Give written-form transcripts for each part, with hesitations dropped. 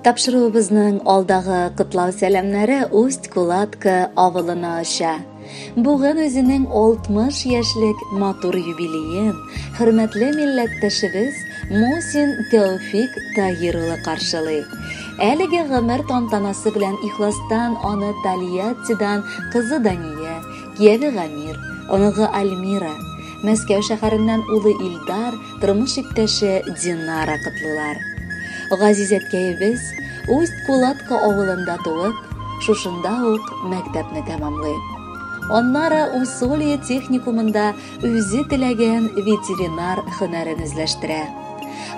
Тапшыруыбызның алдагы кытлау сәламнәре Усть-Кулатка авылына аша. Бүген үзенең 60 яшьлек матур юбилеен хөрмәтле милләттәшебез Мусин Тәүфик Таһир улы каршылый. Әлеге гомер тантанасы белән ихластан аны Тольяттидан кызы Дания, кияве Гамир, оныгы Альмира, Мәскәү шәһәреннән улы Илдар, тормыш иптәше Динара котлыйлар. Газизәткәебез Усть-Кулатка авылында туып, шушында ук мәктәпне тәмамлый. Аннары Усолье техникумында үзе теләгән ветеринар һөнәрен үзләштерә.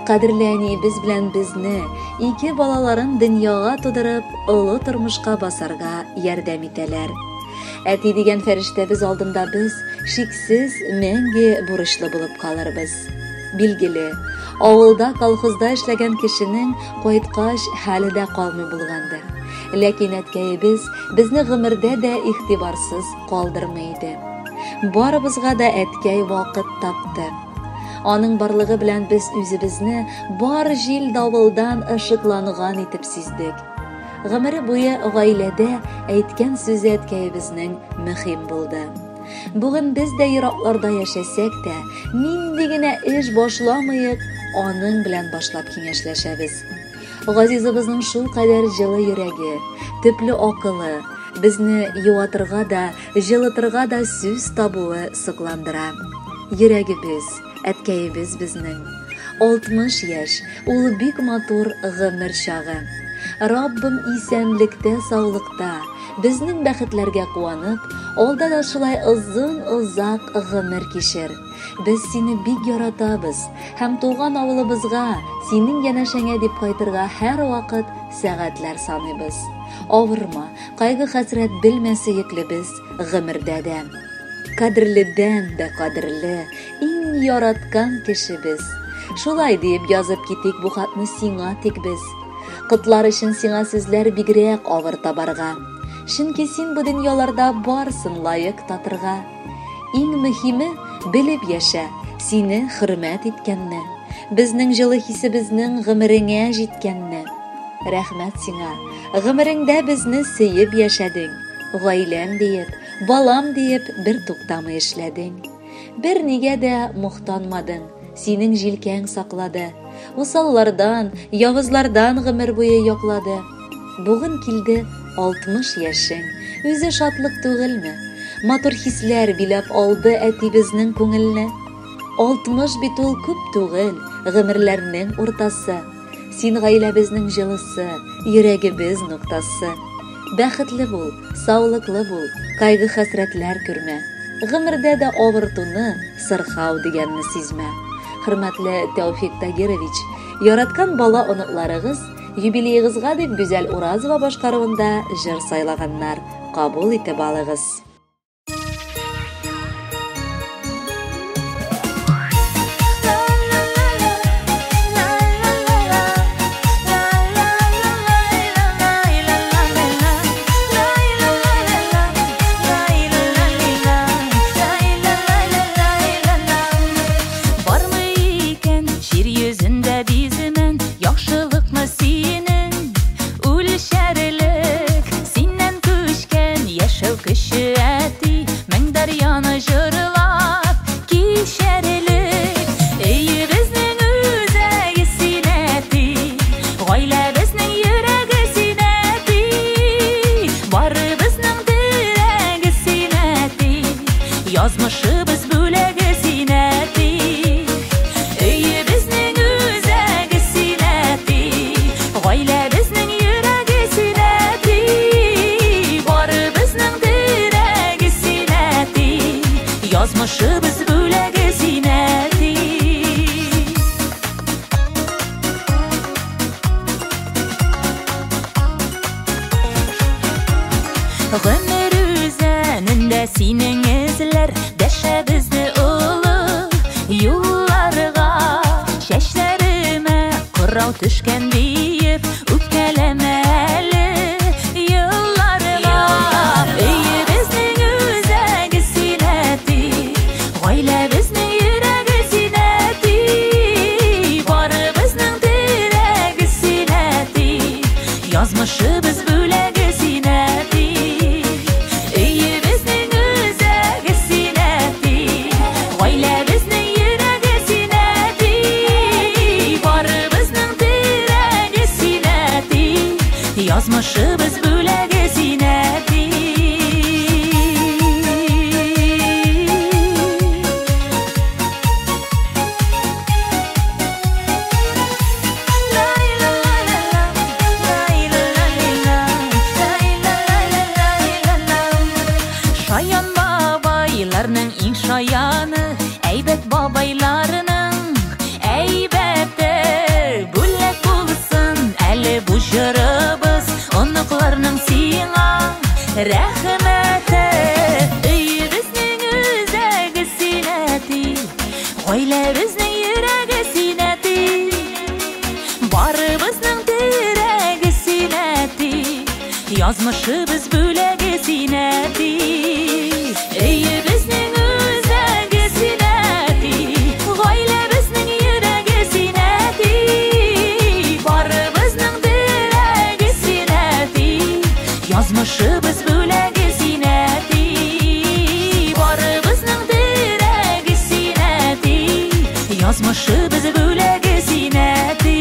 Кадерле әниебез белән безне, ике балаларын дөньяга тудырып, олы тормышка басарга ярдәм итәләр. Әти дигән фәрештәбез алдында без шиксез мәңге бурычлы булып калырбыз. Билгеле, авылда колхозда эшләгән кешенең кайткач хәле дә калмый булгандыр. Ләкин әткәебез безне гомердә дә игътибарсыз калдырмый иде. Барыбызга да әткәй вакыт тапты. Аның барлыгы белән без үзебезне бар җил давылдан ышыкланган итеп сиздек. Гомере буе гаиләдә әйткән сүзе әткәебезнең мөһим булды. Бүген без дә еракларда яшәсәк тә, нинди генә эш башламыйк, аның белән башлап киңәшләшәбез. Газизыбызның шул кадәр җылы йөрәге, төпле акылы, безне юатырга да, җылытырга да сүз табуы сокландыра. Йөрәгебез, әткәебез безнең 60 яшь, ул бик матур гомер чагы. Раббым исәнлектә, саулыкта, безнең бәхетләргә куанып, алда да шулай озын-озак гомер кичер. Без сине бик яратабыз һәм туган авылыбызга, синең янәшәңә дип кайтырга һәр вакыт сәгатьләр саныйбыз. Авырма, кайгы-хәсрәт белмәсәекле без гомердә дә. Кадерледән дә кадерле, иң яраткан кешебез. Шулай дип язып китик бу хатны сиңа тик без. Кытлар өчен сиңа сүзләр бигрәк авыр табарга. Чөнки син бу дөньяларда барсын лайык татырга. Иң мөһиме белеп яшә, сине хөрмәт иткәнне, безнең җылы хисебезнең гомереңә җиткәнне. Рәхмәт сиңа, гомереңдә безне сөеп яшәдең, гаиләм диеп, балам диеп бер туктамый эшләдең. Бер нигә дә мохтанмадың, синең җилкәң саклады. Усаллардан, явызлардан гомер буе яклады. Бүген килде 60 яшең, үзе шатлык түгелме? Матур хисләр биләп алды әтибезнең күңелне. 60 бит ул күп түгел, гомерләрнең уртасы. Син гаиләбезнең җылысы, йөрәгебез нуктасы. Бәхетле бул, саулыклы бул, кайгы-хәсрәтләр күрмә. Гомердә дә авыртуны, сырхау дигәнне сизмә. Хөрмәтле Тәүфик Тагирович, яраткан бала оныкларыгыз юбилеегызга дип Гүзәл Уразова башкаруында җыр сайлаганнар. Кабул итеп алыгыз. Yazmışыбыз бүләге синәти, өйе безнең үзәге синәти, гаилә безнең йөрәге синәти, бары безнең терәге синәти, язмышыбыз бүләге синәти. Гомер үзәнендә синең эзләр, дәшәбезне олы юлларга, чәчләремә кырау төшкән диеп үпкәләмә әле елларга. Өйе безнең үзәге синәти, гаилә безнең йөрәге синәти, бары безнең терәге синәти, Yazmışыбыз бүләге синәти. Шаян бабайларның иң шаяны, әйбәт бабайларының әйбәте. Бүләк булсын әле бу җырыбыз, оныкларның сиңа рәхмәте. Өебезнең үзәге синәти, гаиләбезнең йөрәге синәти, барыбызның терәге синәти, язмышыбыз бүләге синәти. Өебезнең үзәге синәти, гаиләбезнең йөрәге синәти, барыбызның терәге синәти, язмышыбыз бүләге синәти, барыбызның терәге синәти, язмышыбыз бүләге синәти.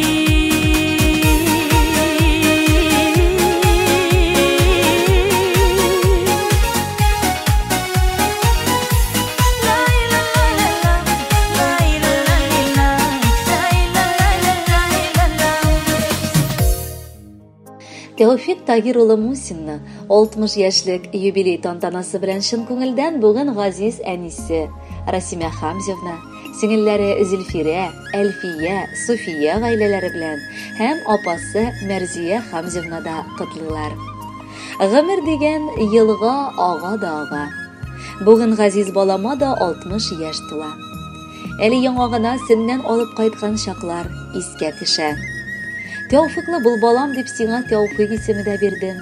Тәүфик Тагир улы Мусинны 60 яшьлек юбилей тантанасы белән чын күңелдән бүген газиз әнисе Расимә Хамзовна, сеңелләре Зөлфирә, Әлфия, Суфия гаиләләре белән һәм апасы Мәрзия Хамзовна да котлыйлар. Гомер дигән елга ага да ага. Бүген газиз балама да 60 яшь тула. Әле яңа гына сеннән алып кайткан чаклар искә төшә. Тәүфиклы бул балам дип сиңа Тәүфик исеме дә бирдем.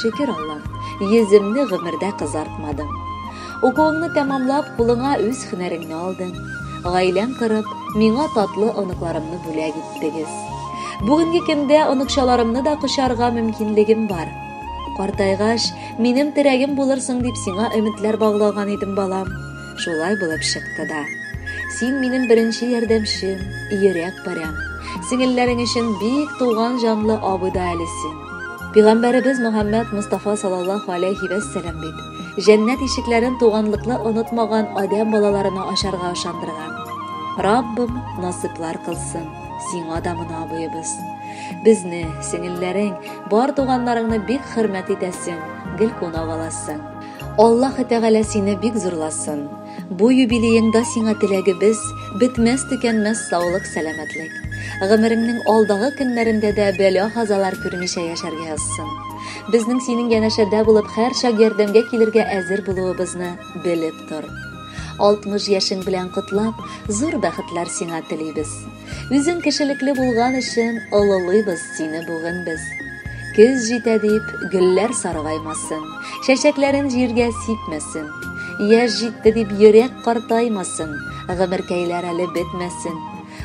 Шөкер Аллам, йөземне гомердә кызартмадым. Укуыңны тәмамлап, кулыңа үз һөнәреңне алдың. Гаиләң корып, миңа татлы оныкларымны бүләк иттегез. Бүгенге көндә оныкчаларымны да кочарга мөмкинлегем бар. Картайгач, минем терәгем булырсың дип сиңа өметләр баглаган идем, балам. Шулай булып чыкты да. Син минем беренче ярдәмчем, йөрәк парәм. Сеңелләрең өчен бик туган жанлы абый да әлесен. Пәйгамбәребез Мөхәммәд Мустафа саллаллаһу алейхи ва сәллям бит, җәннәт ишекләрен туганлыклы онытмаган адәм балаларына ачарга ышандырган. Раббым насыйплар кылсын, сиңа да моны абыебыз. Безне, сеңелләрең, бар туганнарыңны бик хөрмәт итәсең, гел кунак аласың. Аллаһ Тәгалә сине бик зурласын. Бу юбилееңдә сиңа теләгебез бетмәс төкәнмәс саулык, сәламәтлек. Гомереңнең алдагы көннәрендә дә бәла-казалар күрмичә яшәргә язсын. Безнең синең янәшәдә булып һәр чак ярдәмгә килергә әзер булуыбызны белеп тор. 60 яшең белән котлап, зур бәхетләр сиңа телибез. Үзең кешелекле булган өчен олылыйбыз сине бүген без. Көз җитә дип, гөлләр саргаймасын, чәчәкләрен җиргә сипмәсен. Яшь җитте дип, йөрәк картаймасын, гомеркәйләр әле бетмәсен.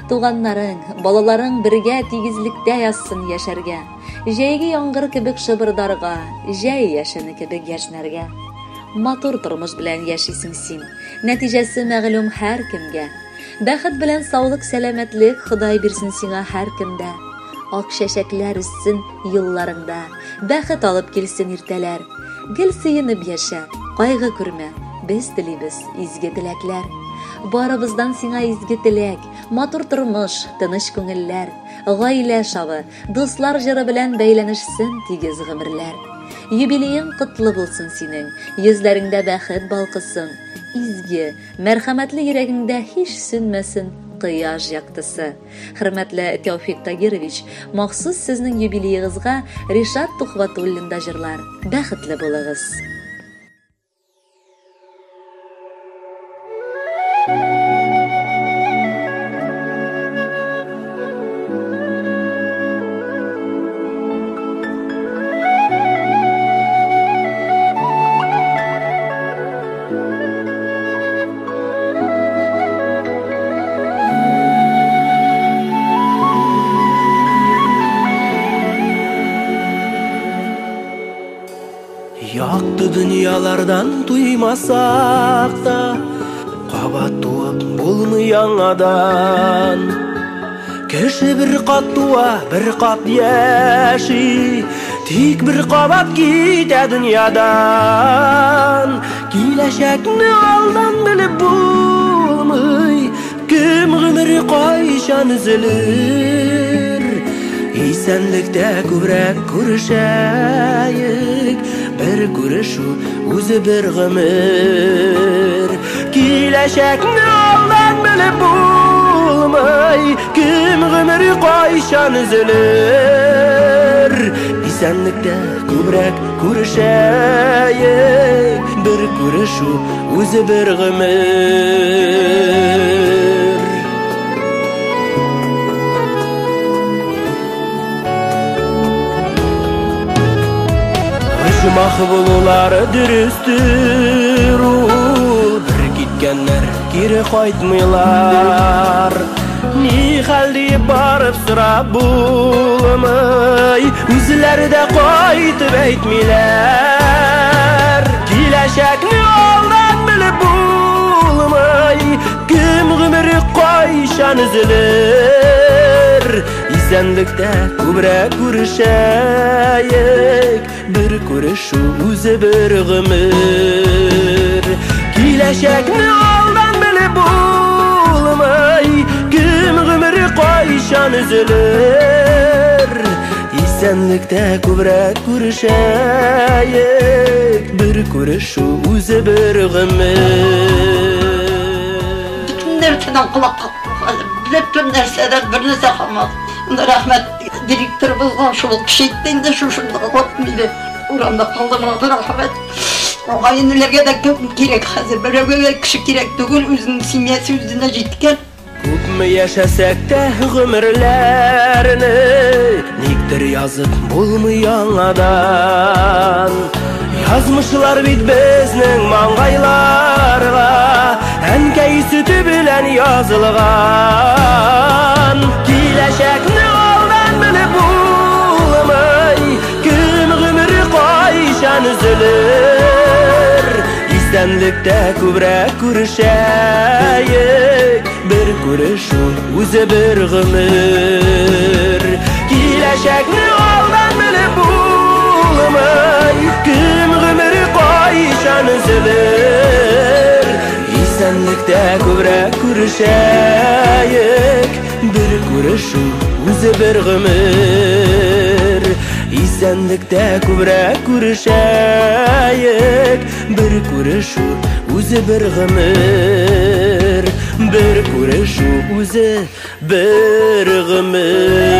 Туганнарың, балаларың бергә тигезлектә язсын яшәргә. Җәйге яңгыр кебек шыбырдарга, җәй яшене кебек яшнәргә. Матур тормыш белән яшисең син, нәтиҗәсе мәгълүм һәр кемгә. Бәхет белән саулык, сәламәтлек Ходай бирсен сиңа һәр көндә. Ак чәчәкләр үссен елларыңда, бәхет алып килсен иртәләр. Гел сөенеп яшә, кайгы күрмә, без телибез изге теләкләр. Барыбыздан сиңа изге теләк, матур тормыш, тыныч күңелләр, гаилә шавы, дуслар җыры белән бәйләнешсен тигез гомерләр. Юбилеең котлы булсын синең, йөзләреңдә бәхет балкысын, изге, мәрхәмәтле йөрәгеңдә һич сүнмәсен кояш яктысы. Хөрмәтле Тәүфик Тагирович, махсус сезнең юбилеегызга Ришат Тухватуллин да җырлар. Бәхетле булыгыз. Яқты дүниялардан туймасақ та, қабат туып болмый яңадан. Кеше бір қат туа, бір қат яши, Tik bir qabat gide dünyadan. Kileşekni aldan bilip bulmay, kim gümri qayşan üzülür. Esenlikte kübrek kurşayık, bir kuruşu uzu bir gümür. Kileşekni aldan bilip bulmay, kim gümri qayşan üzülür. Esenlikte kübrek kurşayık, bir kuruşu uzu bir gümür. Mahbulular dürüstür ul, bir gitkenler geri qaytmıylar. Ni hal deyip barıp sırap bulmay, üzleri de qaytıp eytmiler. Kileşekni aldan bilip bulmay, kim gümri qayşan üzülür. Esenlikte kübrek kurşayık, bir kuruşu uzu bir gümür. Kileşekni aldan bilip bulmay, kim gümri qayşan üzülür. Esenlikte kübrek kurşayık, bir kuruşu uzu bir gümür. Bütün nereden kulak bütün nereden bir narsa kalmadı. Rahmet direktörümüzden şu şeyden de şu kokmaydı. Oranda kaldım ona rahmet. O ayınlarga da köp gerek hazır. Böyle kişi gerek değil. Özünün simyası özüne jetken. Köpmü yaşasak da ömürlerini, nikdir yazıp bulmayan adam. Yazmışlar bit bizning mangaylarga, enkey sütü bilen yazılgan. Kileşekni aldan bilip bulmay, kim gümri qayşan üzülür. Esenlikte kübrek kurşayık, bir kuruşun uzu bir gümür. Kileşekni aldan bilip bulmay, kim gümri qayşan üzülür. Esenlikte kübrek kurşayık, bir kuruşu uzu bir gümür. Esenlikte kübrek kurşayık, bir kuruşu uzu bir gümür. Bir kuruşu uzu bir gümür.